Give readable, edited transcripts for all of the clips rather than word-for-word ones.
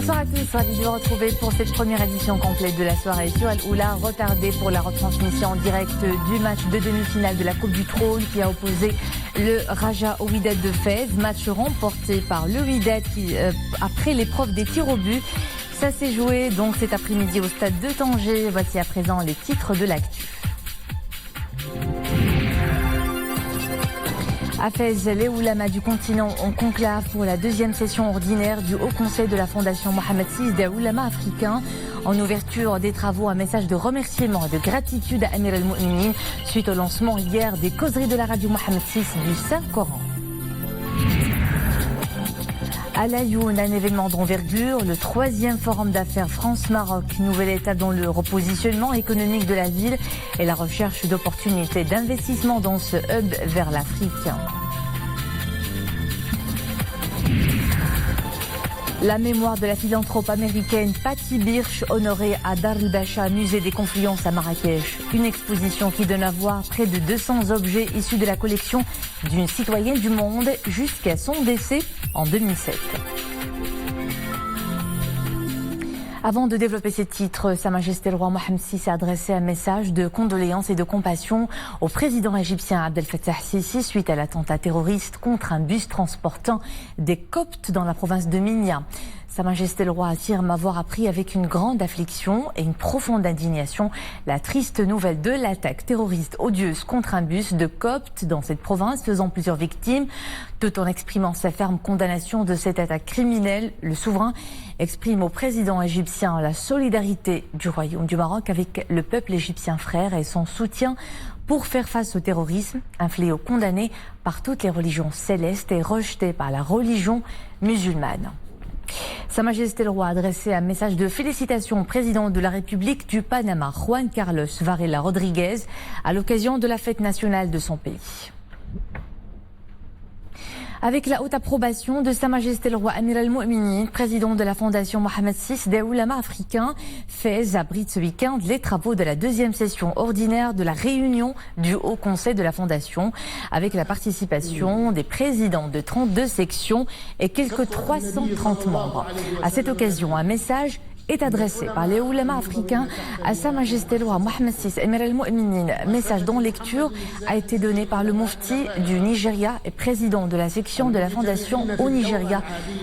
Bonsoir à tous, ravi de vous retrouver pour cette première édition complète de la soirée sur Al-Oula, retardée pour la retransmission en direct du match de demi-finale de la Coupe du Trône qui a opposé le Raja au Wydad de Fès. Match remporté par le Wydad qui, après l'épreuve des tirs au but. Ça s'est joué donc cet après-midi au stade de Tanger. Voici à présent les titres de l'actu. À Fès, les oulamas du continent en conclave pour la deuxième session ordinaire du Haut Conseil de la Fondation Mohamed VI des oulamas africains. En ouverture des travaux, un message de remerciement et de gratitude à Amir al-Mu'minin suite au lancement hier des causeries de la radio Mohamed VI du Saint-Coran. À l'Ayoun, un événement d'envergure, le 3e forum d'affaires France-Maroc, nouvelle étape dans le repositionnement économique de la ville et la recherche d'opportunités d'investissement dans ce hub vers l'Afrique. La mémoire de la philanthrope américaine Patty Birch, honorée à Dar el-Bacha, musée des Confluences à Marrakech. Une exposition qui donne à voir près de 200 objets issus de la collection d'une citoyenne du monde jusqu'à son décès en 2007. Avant de développer ces titres, Sa Majesté le roi Mohamed VI a adressé un message de condoléances et de compassion au président égyptien Abdel Fattah Sisi suite à l'attentat terroriste contre un bus transportant des Coptes dans la province de Minya. Sa Majesté le roi affirme avoir appris avec une grande affliction et une profonde indignation la triste nouvelle de l'attaque terroriste odieuse contre un bus de Coptes dans cette province, faisant plusieurs victimes. Tout en exprimant sa ferme condamnation de cette attaque criminelle, le souverain exprime au président égyptien la solidarité du Royaume du Maroc avec le peuple égyptien frère et son soutien pour faire face au terrorisme, un fléau condamné par toutes les religions célestes et rejeté par la religion musulmane. Sa Majesté le roi a adressé un message de félicitations au président de la République du Panama, Juan Carlos Varela Rodriguez, à l'occasion de la fête nationale de son pays. Avec la haute approbation de Sa Majesté le roi Amir al-Mu'minin, président de la Fondation Mohamed VI des oulamas africains, Fès abrite ce week-end les travaux de la deuxième session ordinaire de la réunion du Haut Conseil de la Fondation, avec la participation des présidents de 32 sections et quelques 330 membres. À cette occasion, un message est adressé par les oulamas africains à Sa Majesté le roi Mohamed VI Amir al-Mu'minin. Message dont lecture a été donné par le mufti du Nigeria et président de la section de la Fondation au Nigeria,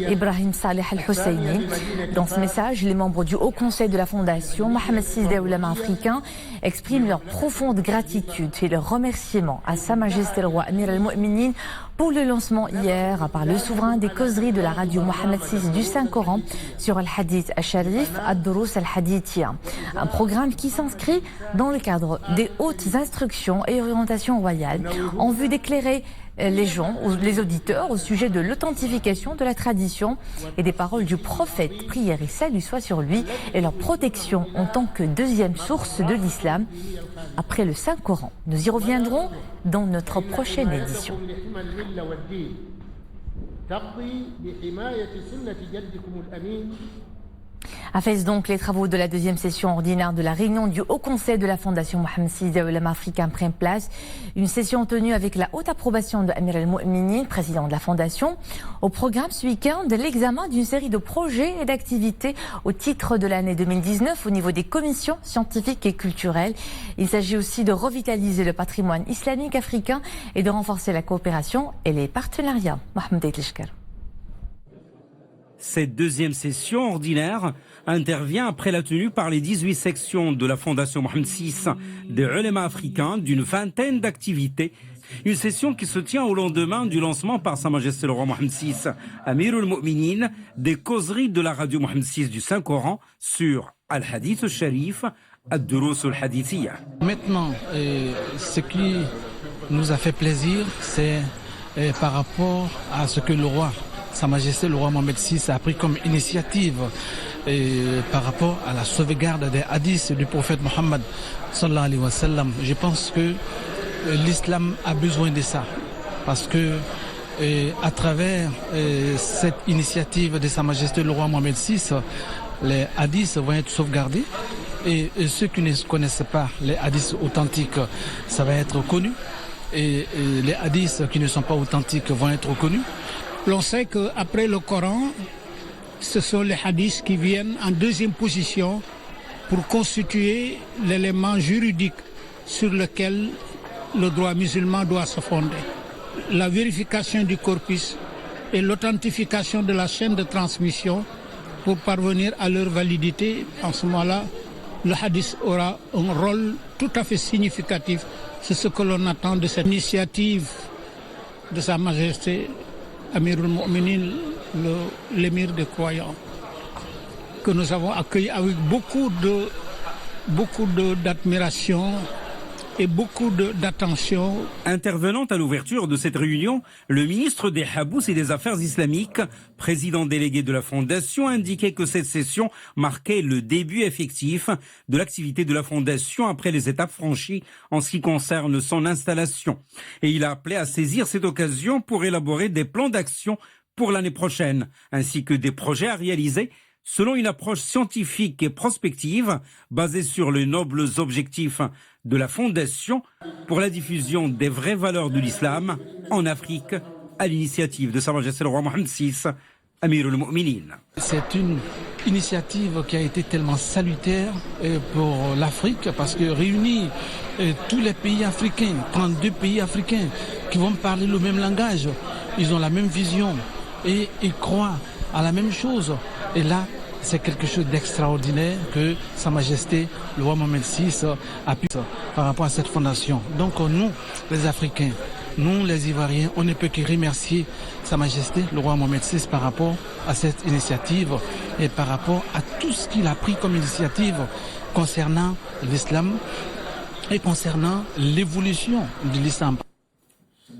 Ibrahim Saleh al-Husseini. Dans ce message, les membres du Haut Conseil de la Fondation Mohamed VI des oulamas africains expriment leur profonde gratitude et leur remerciement à Sa Majesté le roi Amir al-Mu'minin pour le lancement hier par le souverain des causeries de la radio Mohamed VI du Saint-Coran sur Al-Hadith al-Sharif Ad-Durus al-Hadithia. Un programme qui s'inscrit dans le cadre des hautes instructions et orientations royales en vue d'éclairer les gens, les auditeurs au sujet de l'authentification de la tradition et des paroles du prophète, prière et salut soit sur lui, et leur protection en tant que deuxième source de l'islam après le Saint-Coran. Nous y reviendrons dans notre prochaine édition. À Fès donc, les travaux de la deuxième session ordinaire de la réunion du Haut Conseil de la Fondation Mohamed VI des oulamas africains prennent place. Une session tenue avec la haute approbation de Amir al-Mu'minin, président de la Fondation. Au programme ce week-end, l'examen d'une série de projets et d'activités au titre de l'année 2019 au niveau des commissions scientifiques et culturelles. Il s'agit aussi de revitaliser le patrimoine islamique africain et de renforcer la coopération et les partenariats. Mohamed Etlishkar. Cette deuxième session ordinaire intervient après la tenue par les 18 sections de la Fondation Mohamed VI des ulémas africains d'une vingtaine d'activités. Une session qui se tient au lendemain du lancement par Sa Majesté le roi Mohamed VI, Amir al-Mu'minin, des causeries de la radio Mohamed VI du Saint-Coran sur Al-Hadith al-Sharif, Ad-Durus al-Hadithia. Maintenant, ce qui nous a fait plaisir, c'est par rapport à ce que le roi Sa Majesté le roi Mohamed VI a pris comme initiative par rapport à la sauvegarde des hadiths du prophète Mohammed sallallahu alayhi wa sallam. Je pense que l'islam a besoin de ça parce que à travers cette initiative de Sa Majesté le roi Mohamed VI, les hadiths vont être sauvegardés et ceux qui ne connaissent pas les hadiths authentiques, ça va être connu et les hadiths qui ne sont pas authentiques vont être connus. L'on sait qu'après le Coran, ce sont les hadiths qui viennent en deuxième position pour constituer l'élément juridique sur lequel le droit musulman doit se fonder. La vérification du corpus et l'authentification de la chaîne de transmission pour parvenir à leur validité, en ce moment-là, le hadith aura un rôle tout à fait significatif. C'est ce que l'on attend de cette initiative de Sa Majesté Amirul Mu'minin, l'émir des croyants, que nous avons accueilli avec beaucoup d'admiration et beaucoup d'attention. Intervenant à l'ouverture de cette réunion, le ministre des Habous et des Affaires islamiques, président délégué de la Fondation, a indiqué que cette session marquait le début effectif de l'activité de la Fondation après les étapes franchies en ce qui concerne son installation. Et il a appelé à saisir cette occasion pour élaborer des plans d'action pour l'année prochaine, ainsi que des projets à réaliser selon une approche scientifique et prospective basée sur les nobles objectifs de la Fondation pour la diffusion des vraies valeurs de l'islam en Afrique, à l'initiative de Sa Majesté le roi Mohammed VI, Amirul Mu'minin. C'est une initiative qui a été tellement salutaire pour l'Afrique parce que réunit tous les pays africains, 32 pays africains qui vont parler le même langage, ils ont la même vision et ils croient à la même chose. Et là, c'est quelque chose d'extraordinaire que Sa Majesté, le roi Mohammed VI, a pu par rapport à cette fondation. Donc nous, les Africains, nous, les Ivoiriens, on ne peut que remercier Sa Majesté, le roi Mohammed VI, par rapport à cette initiative et par rapport à tout ce qu'il a pris comme initiative concernant l'islam et concernant l'évolution de l'islam.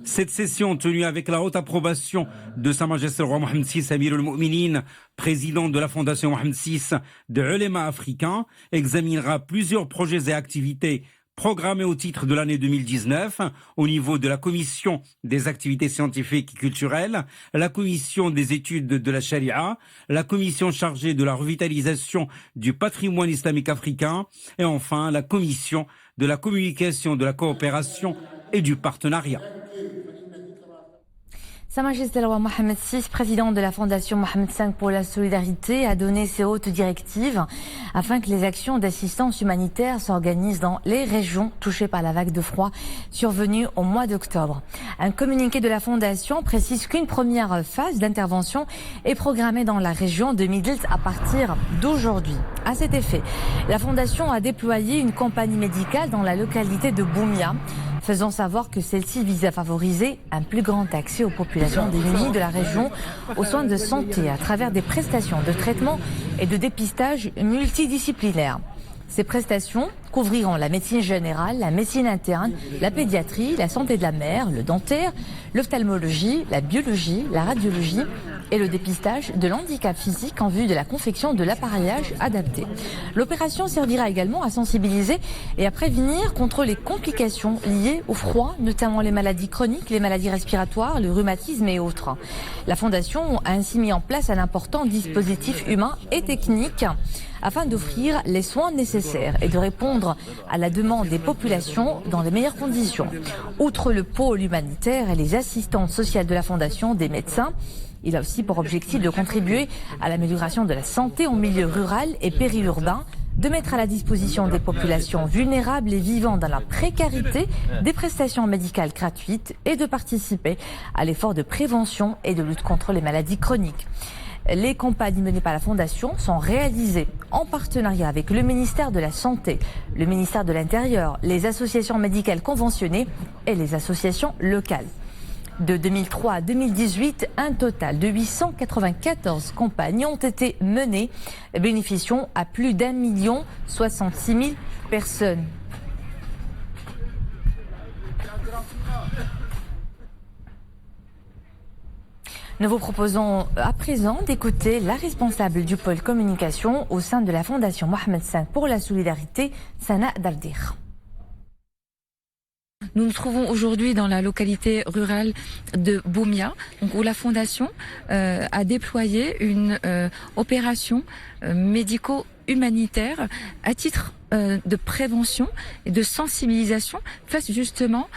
Cette session, tenue avec la haute approbation de Sa Majesté le roi Mohammed VI, Amirul Mu'minin, président de la Fondation Mohammed VI des Ulémas africains, examinera plusieurs projets et activités programmés au titre de l'année 2019 au niveau de la Commission des activités scientifiques et culturelles, la Commission des études de la Charia, la Commission chargée de la revitalisation du patrimoine islamique africain et enfin la Commission de la communication, de la coopération et du partenariat. Sa Majesté le roi Mohammed VI, président de la Fondation Mohammed V pour la solidarité, a donné ses hautes directives afin que les actions d'assistance humanitaire s'organisent dans les régions touchées par la vague de froid survenue au mois d'octobre. Un communiqué de la Fondation précise qu'une première phase d'intervention est programmée dans la région de Midelt à partir d'aujourd'hui. À cet effet, la Fondation a déployé une campagne médicale dans la localité de Boumia, faisant savoir que celle-ci vise à favoriser un plus grand accès aux populations démunies de la région aux soins de santé à travers des prestations de traitement et de dépistage multidisciplinaires. Ces prestations couvriront la médecine générale, la médecine interne, la pédiatrie, la santé de la mère, le dentaire, l'ophtalmologie, la biologie, la radiologie et le dépistage de l'handicap physique en vue de la confection de l'appareillage adapté. L'opération servira également à sensibiliser et à prévenir contre les complications liées au froid, notamment les maladies chroniques, les maladies respiratoires, le rhumatisme et autres. La Fondation a ainsi mis en place un important dispositif humain et technique afin d'offrir les soins nécessaires et de répondre à la demande des populations dans les meilleures conditions. Outre le pôle humanitaire et les assistantes sociales de la Fondation, des médecins, il a aussi pour objectif de contribuer à l'amélioration de la santé en milieu rural et périurbain, de mettre à la disposition des populations vulnérables et vivant dans la précarité des prestations médicales gratuites et de participer à l'effort de prévention et de lutte contre les maladies chroniques. Les campagnes menées par la Fondation sont réalisées en partenariat avec le ministère de la Santé, le ministère de l'Intérieur, les associations médicales conventionnées et les associations locales. De 2003 à 2018, un total de 894 campagnes ont été menées, bénéficiant à plus d'1 066 000 personnes. Nous vous proposons à présent d'écouter la responsable du pôle communication au sein de la Fondation Mohammed V pour la solidarité, Sana Dardir. Nous nous trouvons aujourd'hui dans la localité rurale de Boumia, où la Fondation a déployé une opération humanitaire à titre de prévention et de sensibilisation face justement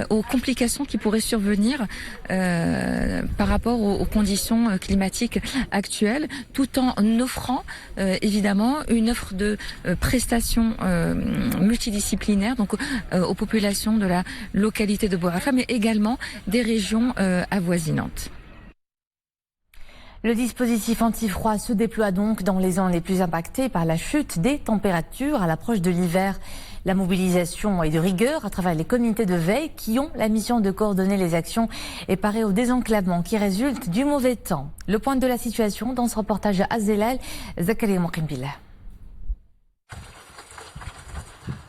aux complications qui pourraient survenir par rapport aux conditions climatiques actuelles, tout en offrant évidemment une offre de prestations multidisciplinaires donc aux populations de la localité de Bouarafa, mais également des régions avoisinantes. Le dispositif anti-froid se déploie donc dans les zones les plus impactées par la chute des températures à l'approche de l'hiver. La mobilisation est de rigueur à travers les comités de veille qui ont la mission de coordonner les actions et parer au désenclavement qui résulte du mauvais temps. Le point de la situation dans ce reportage à Zelal, Zakaria Moukimbila.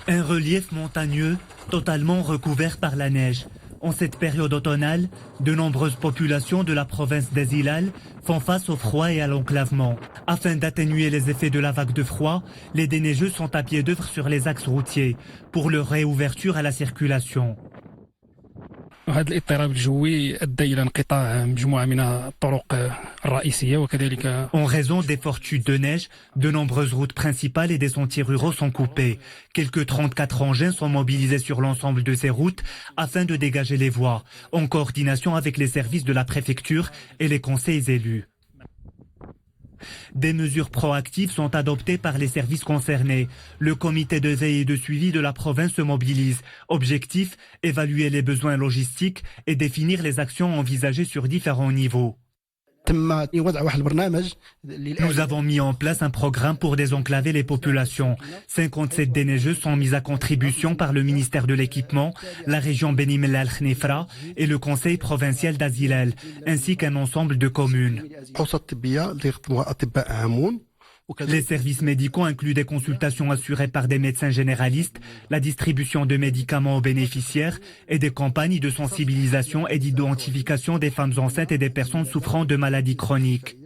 Un relief montagneux totalement recouvert par la neige. En cette période automnale, de nombreuses populations de la province d'Azilal font face au froid et à l'enclavement. Afin d'atténuer les effets de la vague de froid, les déneigeux sont à pied d'œuvre sur les axes routiers pour leur réouverture à la circulation. هذا الاضطراب الجوي ادى الى انقطاع مجموعه من الطرق الرئيسيه وكذلك. En raison des fortes chutes de neige, de nombreuses routes principales et des sentiers ruraux sont coupés. Quelques 34 engins sont mobilisés sur l'ensemble de ces routes afin de dégager les voies, en coordination avec les services de la préfecture et les conseils élus. Des mesures proactives sont adoptées par les services concernés. Le comité de veille et de suivi de la province se mobilise. Objectif, évaluer les besoins logistiques et définir les actions envisagées sur différents niveaux. Nous avons mis en place un programme pour désenclaver les populations. 57 déneigeuses sont mises à contribution par le ministère de l'Équipement, la région Beni Mellal Khnifra et le conseil provincial d'Azilal, ainsi qu'un ensemble de communes. Les services médicaux incluent des consultations assurées par des médecins généralistes, la distribution de médicaments aux bénéficiaires et des campagnes de sensibilisation et d'identification des femmes enceintes et des personnes souffrant de maladies chroniques.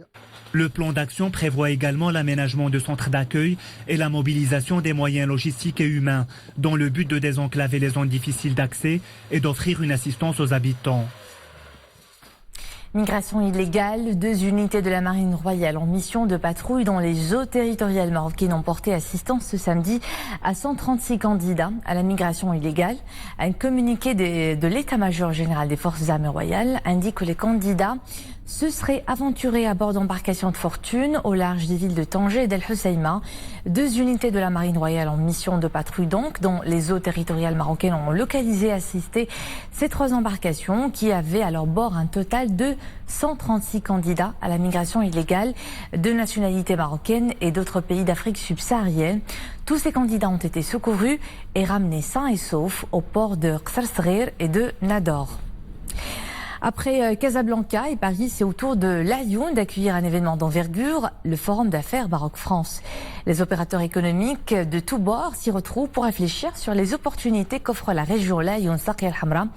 Le plan d'action prévoit également l'aménagement de centres d'accueil et la mobilisation des moyens logistiques et humains dans le but de désenclaver les zones difficiles d'accès et d'offrir une assistance aux habitants. Migration illégale, 2 unités de la Marine royale en mission de patrouille dans les eaux territoriales marocaines ont porté assistance ce samedi à 136 candidats à la migration illégale. Un communiqué de l'état-major général des forces armées royales indique que les candidats se seraient aventurés à bord d'embarcations de fortune au large des villes de Tanger et d'El Hoceima. 2 unités de la Marine royale en mission de patrouille donc dans les eaux territoriales marocaines ont localisé et assisté ces 3 embarcations qui avaient à leur bord un total de 136 candidats à la migration illégale de nationalité marocaine et d'autres pays d'Afrique subsaharienne. Tous ces candidats ont été secourus et ramenés sains et saufs au port de Qsar Sghir et de Nador. Après Casablanca et Paris, c'est au tour de l'Aïoun d'accueillir un événement d'envergure, le Forum d'affaires Maroc-France. Les opérateurs économiques de tous bords s'y retrouvent pour réfléchir sur les opportunités qu'offre la région l'Aïoun Saqiya al-Hamra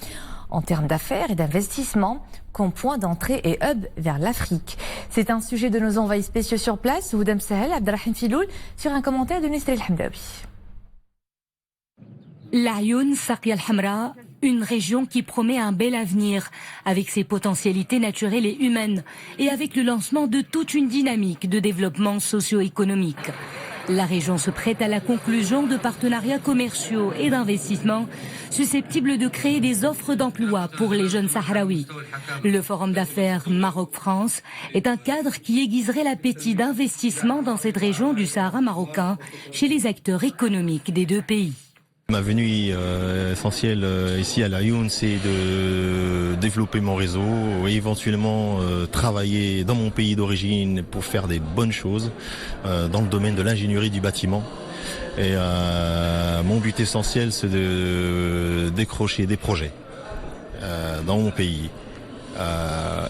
en termes d'affaires et d'investissement comme point d'entrée et hub vers l'Afrique. C'est un sujet de nos envoyés spéciaux sur place, Houdam Sahel, Abdelrahim Filoul, sur un commentaire de Nesrine Hamdaoui. L'Aïoun Saqiya al-Hamra, une région qui promet un bel avenir, avec ses potentialités naturelles et humaines, et avec le lancement de toute une dynamique de développement socio-économique. La région se prête à la conclusion de partenariats commerciaux et d'investissements susceptibles de créer des offres d'emploi pour les jeunes Sahraouis. Le Forum d'affaires Maroc-France est un cadre qui aiguiserait l'appétit d'investissement dans cette région du Sahara marocain chez les acteurs économiques des 2 pays. Ma venue essentielle ici à l'Aïoun, c'est de développer mon réseau et éventuellement travailler dans mon pays d'origine pour faire des bonnes choses dans le domaine de l'ingénierie du bâtiment. Et mon but essentiel, c'est de décrocher des projets dans mon pays,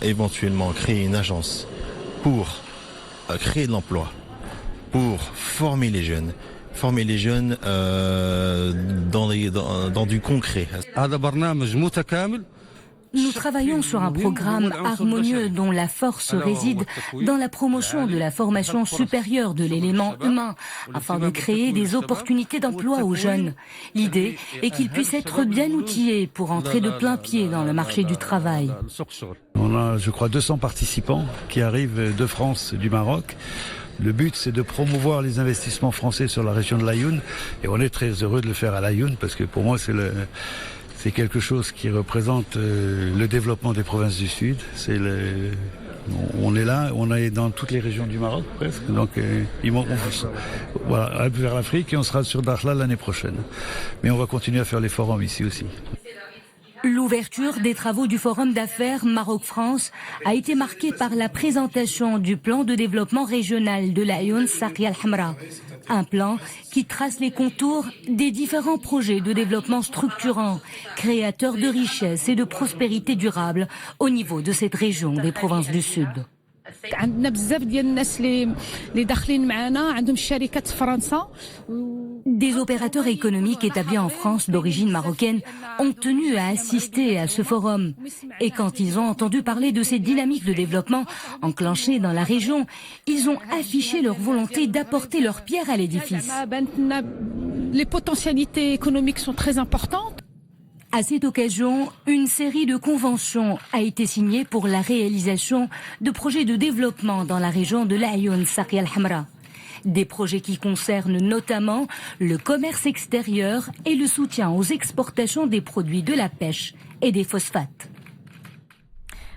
éventuellement créer une agence pour créer de l'emploi, pour former les jeunes dans du concret. Nous travaillons sur un programme harmonieux dont la force réside dans la promotion de la formation supérieure de l'élément humain afin de créer des opportunités d'emploi aux jeunes. L'idée est qu'ils puissent être bien outillés pour entrer de plein pied dans le marché du travail. On a, je crois, 200 participants qui arrivent de France et du Maroc Le but, c'est de promouvoir les investissements français sur la région de l'Aïoun. Et on est très heureux de le faire à l'Aïoun parce que pour moi, c'est quelque chose qui représente le développement des provinces du Sud. On est là, on est dans toutes les régions du Maroc presque. Donc, voilà, vers l'Afrique et on sera sur Dakhla l'année prochaine. Mais on va continuer à faire les forums ici aussi. L'ouverture des travaux du Forum d'affaires Maroc-France a été marquée par la présentation du plan de développement régional de l'Aïoun Sarkia al-Hamra. Un plan qui trace les contours des différents projets de développement structurants, créateurs de richesse et de prospérité durable au niveau de cette région des provinces du Sud. Des opérateurs économiques établis en France d'origine marocaine ont tenu à assister à ce forum. Et quand ils ont entendu parler de ces dynamiques de développement enclenchées dans la région, ils ont affiché leur volonté d'apporter leur pierre à l'édifice. Les potentialités économiques sont très importantes. À cette occasion, une série de conventions a été signée pour la réalisation de projets de développement dans la région de l'Aïoun Sarkia al-Hamra. Des projets qui concernent notamment le commerce extérieur et le soutien aux exportations des produits de la pêche et des phosphates.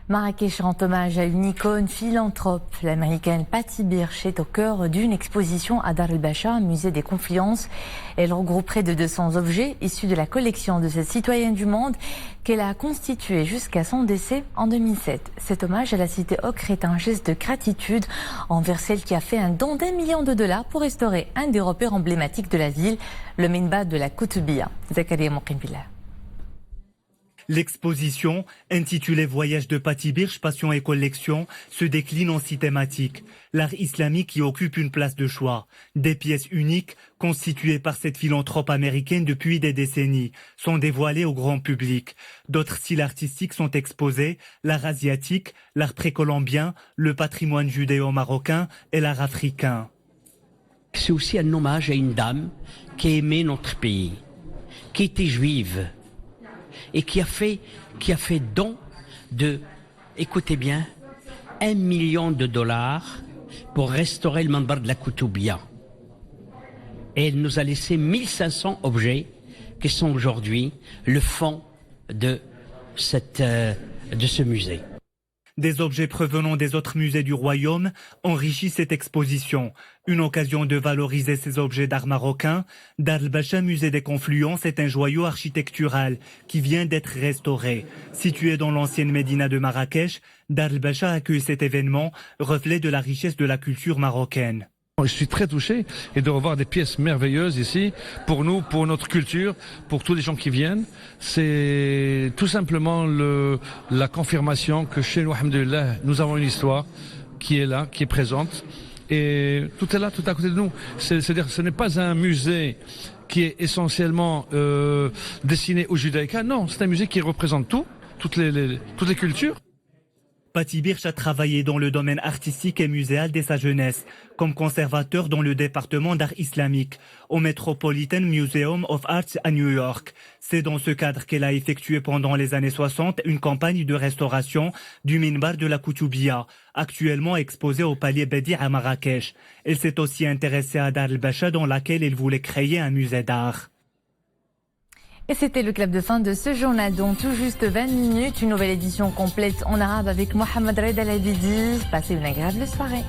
Marrakech rend hommage à une icône philanthrope. L'américaine Patty Birch est au cœur d'une exposition à Dar el-Bacha, musée des Confluences. Elle regroupe près de 200 objets issus de la collection de cette citoyenne du monde qu'elle a constituée jusqu'à son décès en 2007. Cet hommage à la cité ocre est un geste de gratitude envers celle qui a fait un don d'1 million de dollars pour restaurer un des repères emblématiques de la ville, le minbar de la Koutoubia. Zakaria Mouqimbillah. L'exposition, intitulée Voyage de Patty Birch, Passion et Collection, se décline en 6 thématiques. L'art islamique y occupe une place de choix. Des pièces uniques, constituées par cette philanthrope américaine depuis des décennies, sont dévoilées au grand public. D'autres styles artistiques sont exposés, l'art asiatique, l'art précolombien, le patrimoine judéo-marocain et l'art africain. C'est aussi un hommage à une dame qui aimait notre pays, qui était juive, et qui a fait don de, écoutez bien, 1 million de dollars pour restaurer le minbar de la Koutoubia. Et elle nous a laissé 1500 objets qui sont aujourd'hui le fond de ce musée. Des objets provenant des autres musées du royaume enrichissent cette exposition. Une occasion de valoriser ces objets d'art marocain. Dar el-Bacha, musée des Confluences, est un joyau architectural qui vient d'être restauré. Situé dans l'ancienne Médina de Marrakech, Dar el-Bacha accueille cet événement, reflet de la richesse de la culture marocaine. Je suis très touché et de revoir des pièces merveilleuses ici pour nous, pour notre culture, pour tous les gens qui viennent. C'est tout simplement la confirmation que chez nous, alhamdoulilah, nous avons une histoire qui est là, qui est présente. Et tout est là, tout à côté de nous. C'est-à-dire que ce n'est pas un musée qui est essentiellement destiné aux judaïkas. Non, c'est un musée qui représente toutes les cultures. Patty Birch a travaillé dans le domaine artistique et muséal dès sa jeunesse, comme conservateur dans le département d'art islamique, au Metropolitan Museum of Arts à New York. C'est dans ce cadre qu'elle a effectué pendant les années 60 une campagne de restauration du minbar de la Koutoubia, actuellement exposé au Palais Bedi à Marrakech. Elle s'est aussi intéressée à Dar el-Bacha, dans laquelle elle voulait créer un musée d'art. Et c'était le club de fin de ce journal, dont tout juste 20 minutes. Une nouvelle édition complète en arabe avec Mohamed Reda Labidi. Passez une agréable soirée.